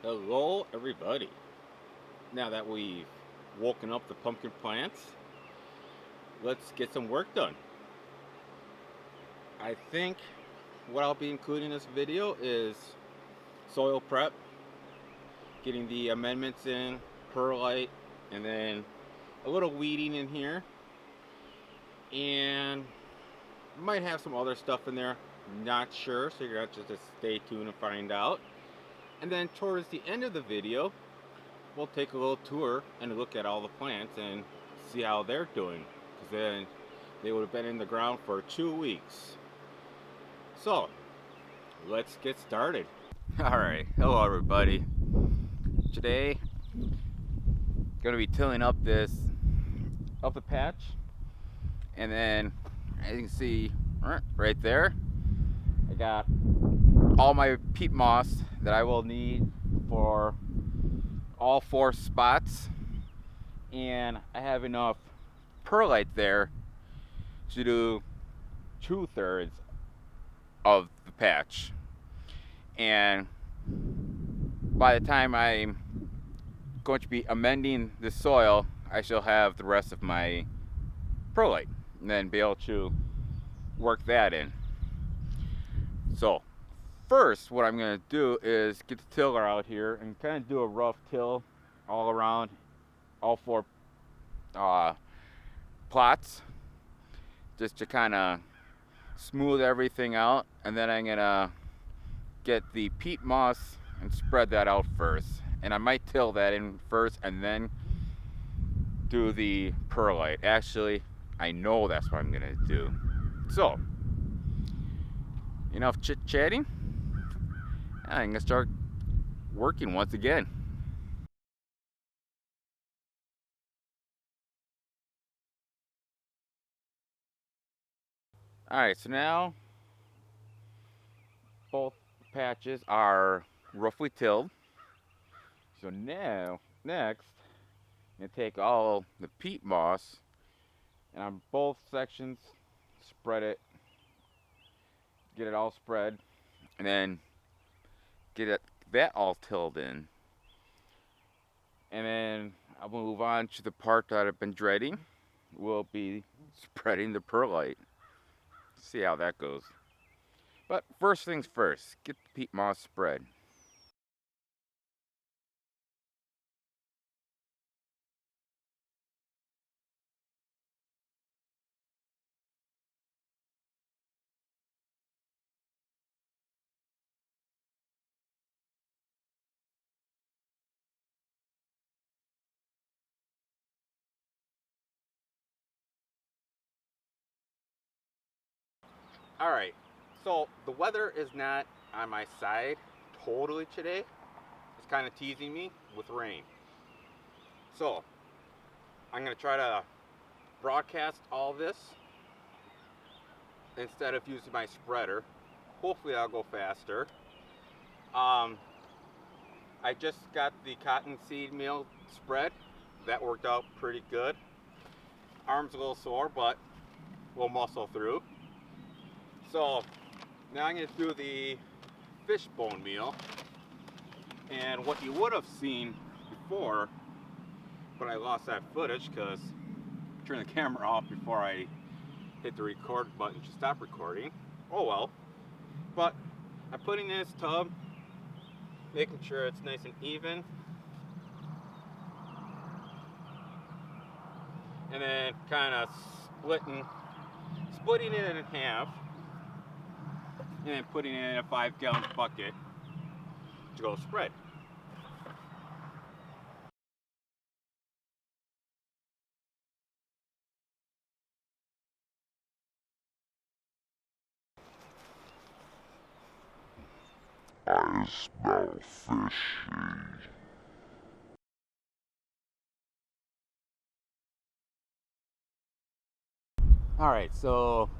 Hello, everybody. Now that we've woken up the pumpkin plants, let's get some work done. I think what I'll be including in this video is soil prep, getting the amendments in, perlite, and then a little weeding in here. And might have some other stuff in there, not sure, so you're going to have to just stay tuned and find out. And then towards the end of the video, we'll take a little tour and look at all the plants and see how they're doing, because then they would have been in the ground for 2 weeks. So let's get started. Alright, hello everybody. Today gonna be tilling up the patch, and then as you can see right there, I got all my peat moss that I will need for all 4 spots, and I have enough perlite there to do 2/3 of the patch. And by the time I'm going to be amending the soil, I shall have the rest of my perlite and then be able to work that in. So first, what I'm going to do is get the tiller out here and kind of do a rough till all around all 4 plots, just to kind of smooth everything out. And then I'm going to get the peat moss and spread that out first. And I might till that in first and then do the perlite. Actually, I know that's what I'm going to do. So, enough chit-chatting. I'm going to start working once again. Alright, so now both patches are roughly tilled. So now, next, I'm going to take all the peat moss and on both sections, spread it, get it all spread, and then get that all tilled in. And then I'll move on to the part that I've been dreading. We'll be spreading the perlite. See how that goes. But first things first, get the peat moss spread. Alright, so the weather is not on my side totally today. It's kind of teasing me with rain. So, I'm going to try to broadcast all this instead of using my spreader. Hopefully I'll go faster. I just got the cottonseed meal spread. That worked out pretty good. Arm's a little sore, but we'll muscle through. So now I'm going to do the fishbone meal. And what you would have seen before, but I lost that footage because I turned the camera off before I hit the record button to stop recording. Oh well. But I'm putting in this tub, making sure it's nice and even. And then kind of splitting it in half. And then putting it in a 5-gallon bucket to go spread. I smell fishy. Alright, so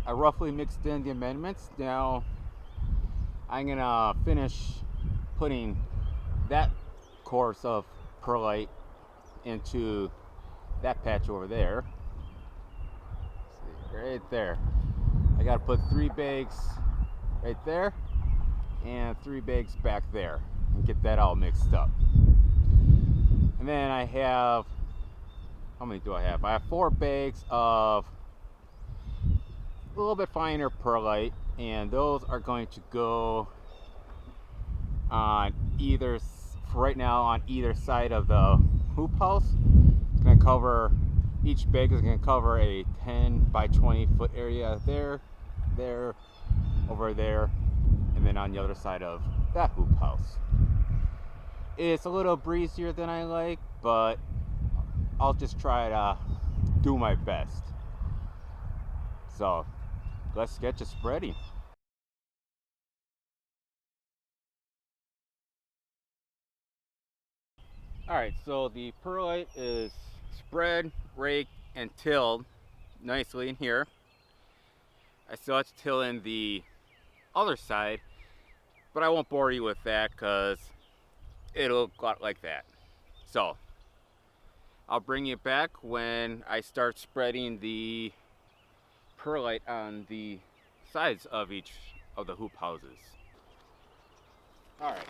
I roughly mixed in the amendments. Now I'm gonna finish putting that course of perlite into that patch over there. See, right there. I gotta put 3 bags right there and 3 bags back there. and get that all mixed up. And then I have, how many do I have? I have 4 bags of a little bit finer perlite, and those are going to go on either, for right now, on either side of the hoop house. It's going to cover, each bag is going to cover a 10 by 20 foot area there, over there, and then on the other side of that hoop house. It's a little breezier than I like, but I'll just try to do my best. So let's get to spreading. Alright, so the perlite is spread, raked, and tilled nicely in here. I still have to till in the other side, but I won't bore you with that because it'll go out like that. So I'll bring you back when I start spreading the perlite on the sides of each of the hoop houses. Alright,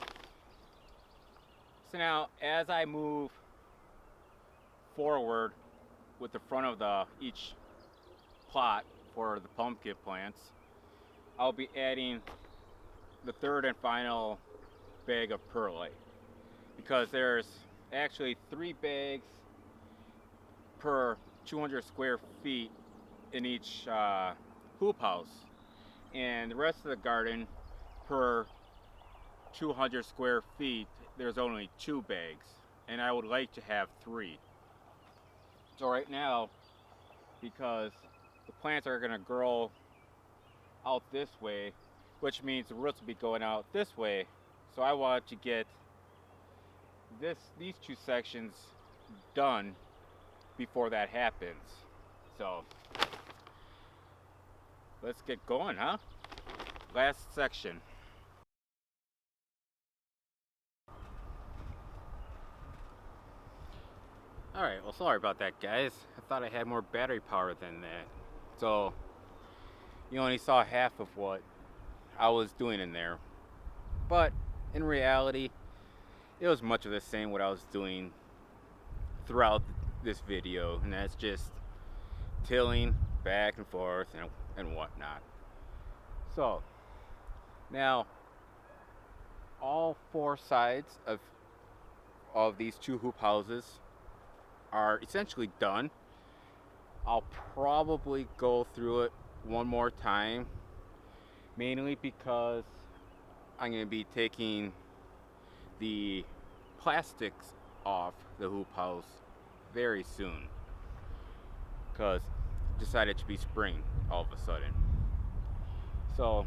so now as I move forward with the front of each plot for the pumpkin plants, I'll be adding the third and final bag of perlite, because there's actually 3 bags per 200 square feet in each hoop house, and the rest of the garden, per 200 square feet, there's only 2 bags, and I would like to have 3. So right now, because the plants are going to grow out this way, which means the roots will be going out this way, so I want to get these 2 sections done before that happens. So let's get going, huh? Last section. Alright, well, sorry about that, guys. I thought I had more battery power than that. So you only saw half of what I was doing in there. But in reality, it was much of the same what I was doing throughout this video, and that's just tilling back and forth and whatnot. So now all 4 sides of these 2 hoop houses are essentially done. I'll probably go through it one more time, mainly because I'm going to be taking the plastics off the hoop house very soon, because it decided to be spring all of a sudden. So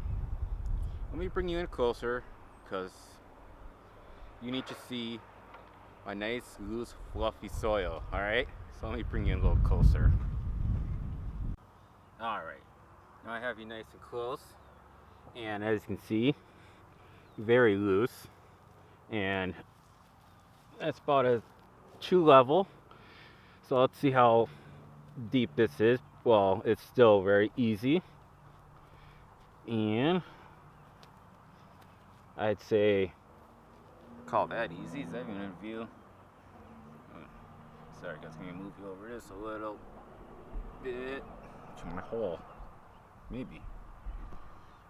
let me bring you in closer, because you need to see my nice, loose, fluffy soil. Alright, so let me bring you in a little closer. Alright, now I have you nice and close, and as you can see, very loose, and that's about a 2 level. So let's see how deep this is. Well, it's still very easy, and I'd say call that easy. Is that even in view? Sorry guys, can you move you over this a little bit to my hole? Maybe.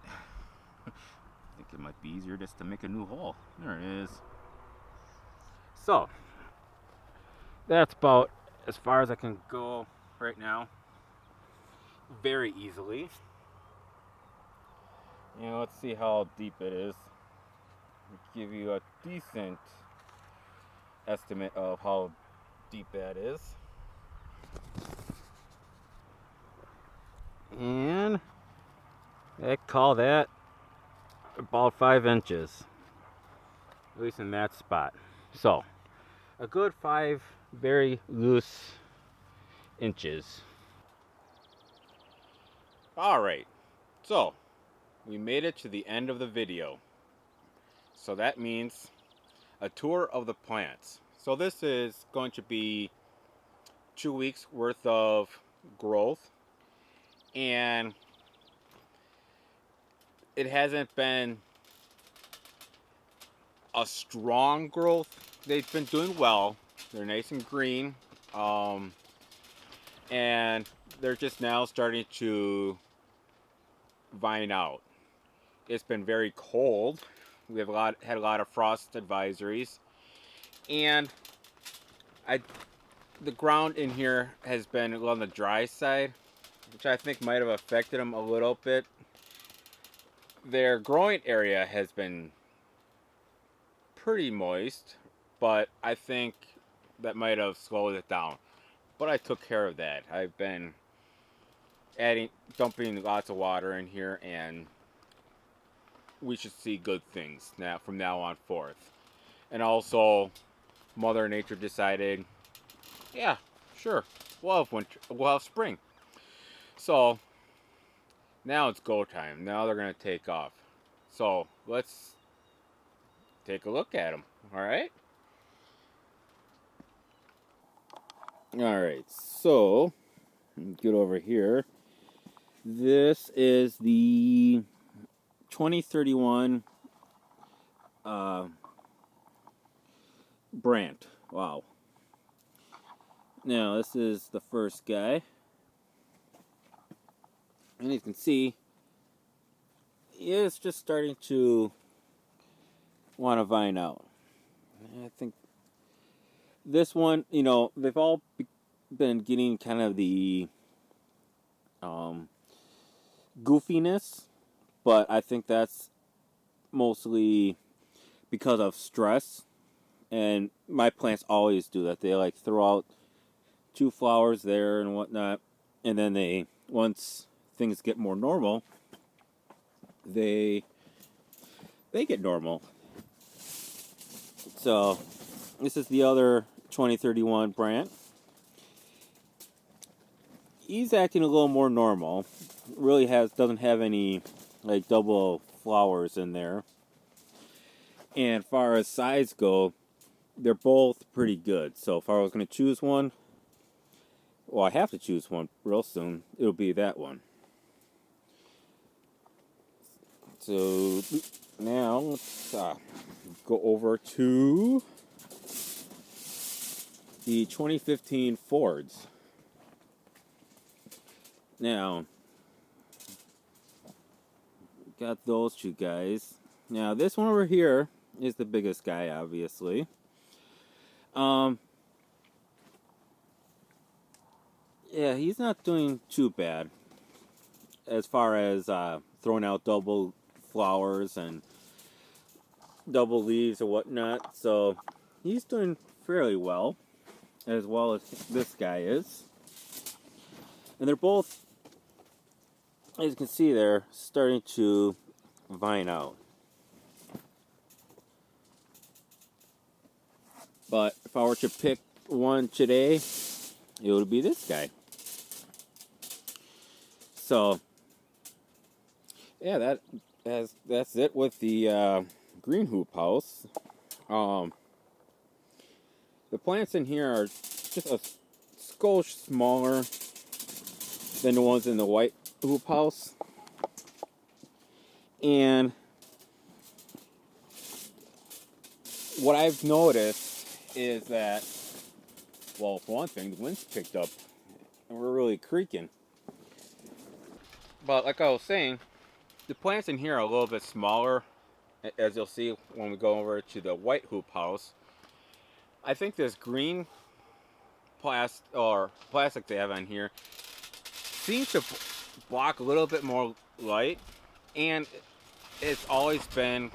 I think it might be easier just to make a new hole. There it is. So that's about as far as I can go right now. Very easily. You know, let's see how deep it is. Give you a decent estimate of how deep that is. And I call that about 5 inches, at least in that spot. So a good 5 very loose inches. Alright, so we made it to the end of the video. So that means a tour of the plants. So this is going to be 2 weeks worth of growth, and it hasn't been a strong growth. They've been doing well. They're nice and green. And they're just now starting to vine out. It's been very cold. We have had a lot of frost advisories, and the ground in here has been on the dry side, which I think might have affected them a little bit. Their growing area has been pretty moist, but I think that might have slowed it down. But I took care of that. I've been dumping lots of water in here, and we should see good things now from now on forth. And also, Mother Nature decided, yeah, sure, we'll have winter, we'll have spring. So now it's go time. Now they're gonna take off. So let's take a look at them. All right. All right. So get over here. This is the 2031 Brant. Wow. Now this is the first guy, and you can see it's just starting to want to vine out. I think this one, you know, they've all been getting kind of the goofiness, but I think that's mostly because of stress. And my plants always do that. They like throw out 2 flowers there and whatnot, and then they, once things get more normal, they get normal. So this is the other 2031 Brant. He's acting a little more normal. Really doesn't have any like double flowers in there. And as far as size go, they're both pretty good. So if I was going to choose one, well, I have to choose one real soon. It'll be that one. So now let's go over to the 2015 Fords. Now, got those two guys. Now this one over here is the biggest guy, obviously. Yeah, he's not doing too bad as far as throwing out double flowers and double leaves or whatnot. So he's doing fairly well as this guy is. And they're both, as you can see, they're starting to vine out. But if I were to pick one today, it would be this guy. So, yeah, that's it with the green hoop house. The plants in here are just a skosh smaller than the ones in the white hoop house. And what I've noticed is that, well, for one thing, the wind's picked up and we're really creaking. But like I was saying, the plants in here are a little bit smaller, as you'll see when we go over to the white hoop house. I think this green plastic they have on here seems to block a little bit more light, and it's always been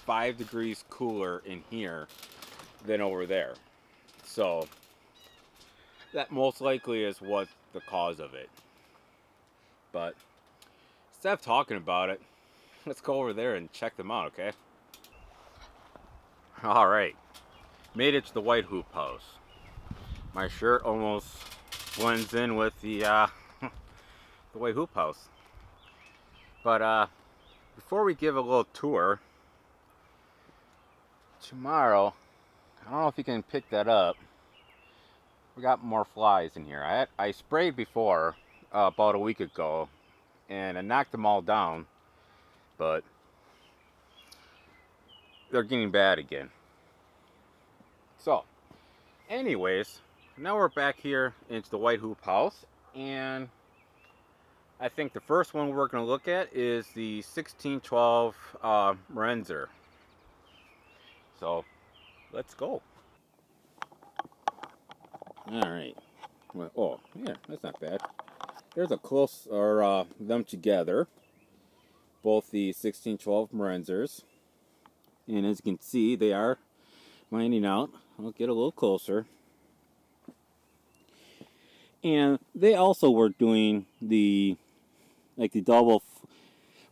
5 degrees cooler in here than over there. So that most likely is what the cause of it. But instead of talking about it, let's go over there and check them out, okay? Alright, made it to the white hoop house. My shirt almost blends in with the the white hoop house. But before we give a little tour, tomorrow, I don't know if you can pick that up, we got more flies in here. I sprayed before, about a week ago, and I knocked them all down, but they're getting bad again. So, anyways, now we're back here into the white hoop house, and I think the first one we're going to look at is the 1612 Renzer. So, let's go. Alright. Well, oh, yeah, that's not bad. There's a close, or them together. Both the 1612 Renzers. And as you can see, they are lining out. I'll get a little closer. And they also were doing the, like the double,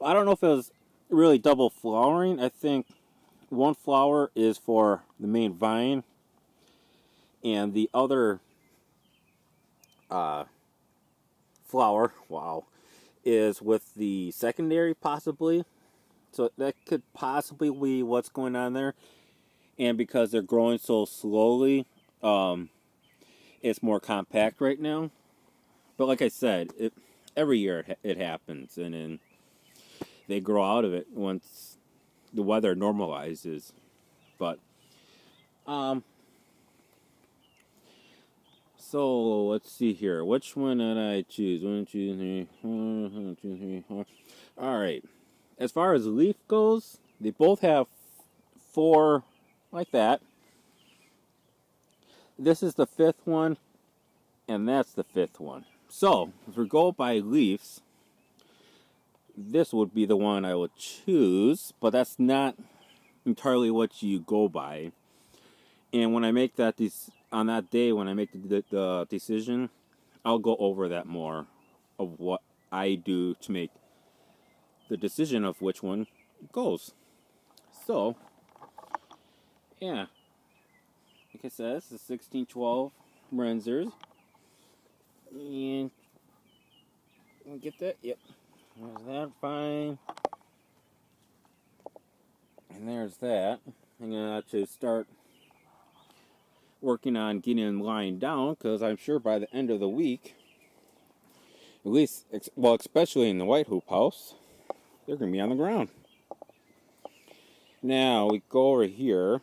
I don't know if it was really double flowering. I think one flower is for the main vine, and the other flower, wow, is with the secondary possibly. So that could possibly be what's going on there. And because they're growing so slowly, it's more compact right now. But like I said, every year it happens, and then they grow out of it once the weather normalizes. But so let's see here. Which one did I choose? 1, 2, 3, 1, 2, 3, 4. All right. As far as leaf goes, they both have 4 like that. This is the 5th one, and that's the 5th one. So, if we go by leaves, this would be the one I would choose, but that's not entirely what you go by. And when I make that on that day, when I make the decision, I'll go over that more of what I do to make the decision of which one goes. So, yeah. Like I said, this is 1612 Renzers. And get that? Yep. There's that, fine. And there's that. I'm going to have to start working on getting them lying down, because I'm sure by the end of the week, at least, well, especially in the white hoop house, they're going to be on the ground. Now, we go over here.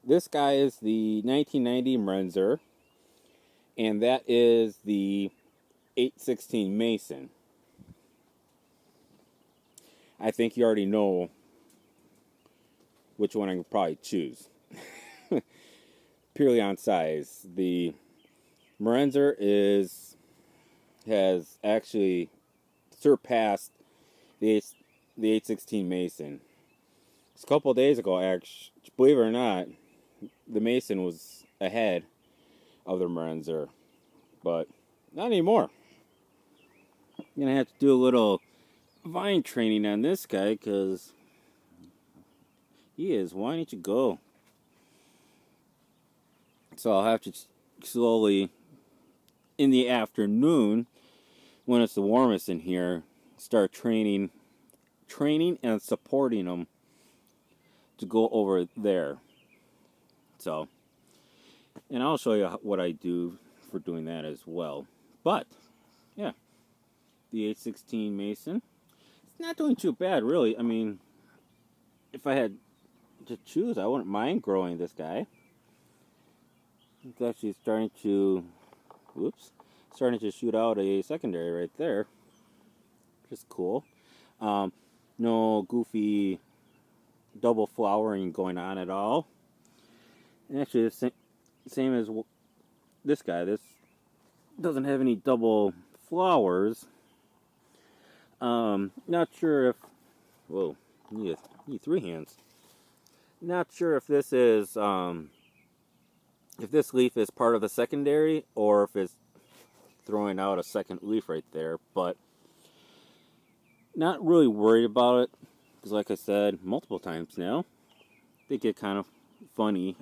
This guy is the 1990 Renzer, and that is the 816 Mason. I think you already know which one I could probably choose. Purely on size. The Renzer has actually surpassed the 816 Mason. Just a couple of days ago, actually, believe it or not, the Mason was ahead of the Renzer, but not anymore. I'm gonna have to do a little vine training on this guy, because he is wanting to go. So I'll have to slowly, in the afternoon, when it's the warmest in here, start training and supporting them to go over there. So, and I'll show you what I do for doing that as well. But, yeah, the 816 Mason, it's not doing too bad, really. I mean, if I had to choose, I wouldn't mind growing this guy. It's actually starting to shoot out a secondary right there, which is cool. No goofy double flowering going on at all. And actually, the same as this guy. This doesn't have any double flowers. Not sure if... Whoa, you need 3 hands. Not sure if this is... if this leaf is part of the secondary, or if it's throwing out a second leaf right there, but not really worried about it, because like I said multiple times now, they get kind of funny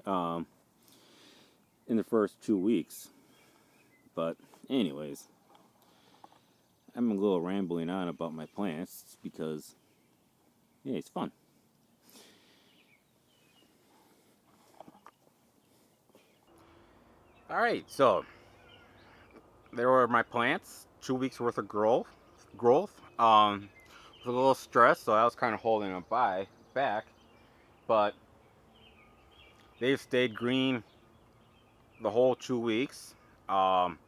in the first 2 weeks. But anyways, I'm a little rambling on about my plants, because yeah, it's fun. Alright, so there were my plants, 2 weeks worth of growth. With a little stress, so I was kind of holding them back. but they've stayed green the whole 2 weeks. And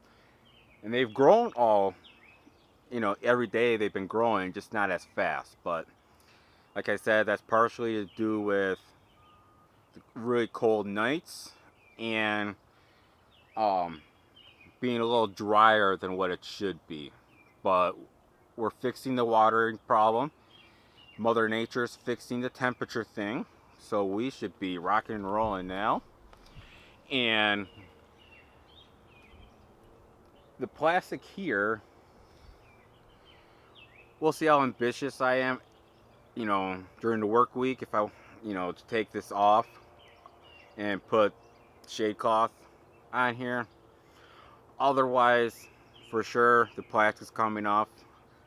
they've grown all, every day they've been growing, just not as fast. But like I said, that's partially to do with the really cold nights and being a little drier than what it should be. But we're fixing the watering problem. Mother Nature's fixing the temperature thing. So we should be rocking and rolling now. And the plastic here, we'll see how ambitious I am, during the work week, if I, to take this off and put shade cloth on here. Otherwise, for sure, the plastic's coming off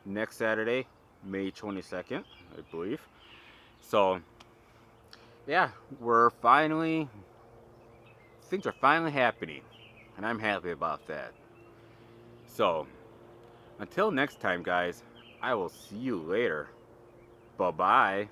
next Saturday, May 22nd, I believe. So, yeah, things are finally happening, and I'm happy about that. So, until next time, guys, I will see you later. Bye-bye.